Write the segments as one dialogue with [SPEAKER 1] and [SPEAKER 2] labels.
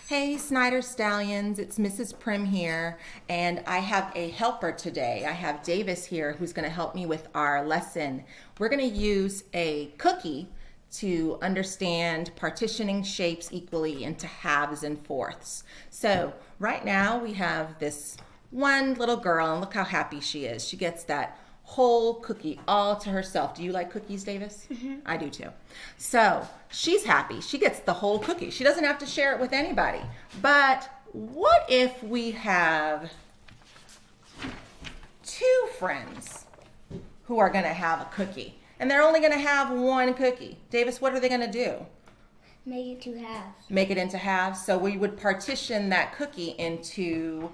[SPEAKER 1] Hey Snyder Stallions, it's Mrs. Prim here, and I have a helper today. I have Davis here who's going to help me with our lesson. We're going to use a cookie to understand partitioning shapes equally into halves and fourths. So right now we have this one little girl, and look how happy she is. She gets that whole cookie all to herself. Do you like cookies, Davis? Mm-hmm. I do too. So she's happy. She gets the whole cookie. She doesn't have to share it with anybody. But what if we have two friends who are going to have a cookie and they're only going to have one cookie? Davis, what are they going to do?
[SPEAKER 2] Make it two halves.
[SPEAKER 1] Make it into halves. So we would partition that cookie into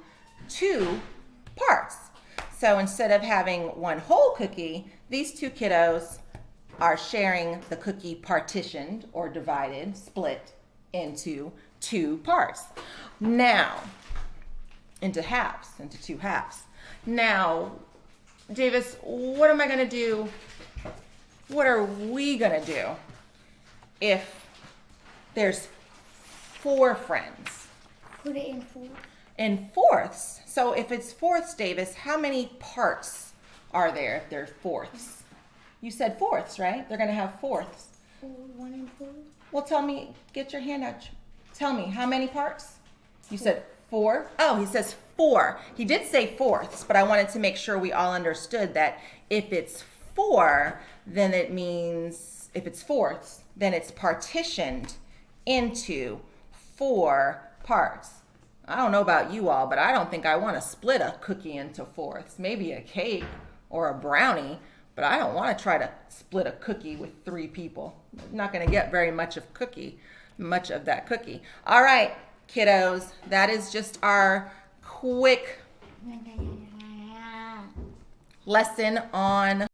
[SPEAKER 1] two parts. So instead of having one whole cookie, these two kiddos are sharing the cookie partitioned or divided, split into two parts. Now, into halves, into two halves. Now, Davis, what am I going to do? What are we going to do if there's four friends?
[SPEAKER 2] Put it in four.
[SPEAKER 1] In fourths. So if it's fourths, Davis, how many parts are there if they're fourths? You said fourths, right? They're going to have fourths.
[SPEAKER 2] One and four.
[SPEAKER 1] Well, tell me, get your hand out. Tell me, how many parts? You said four? Oh, he says four. He did say fourths, but I wanted to make sure we all understood that if it's four, then it means, if it's fourths, then it's partitioned into four parts. I don't know about you all, but I don't think I want to split a cookie into fourths. Maybe a cake or a brownie, but I don't want to try to split a cookie with three people. I'm not going to get very much of that cookie. All right, kiddos, that is just our quick lesson on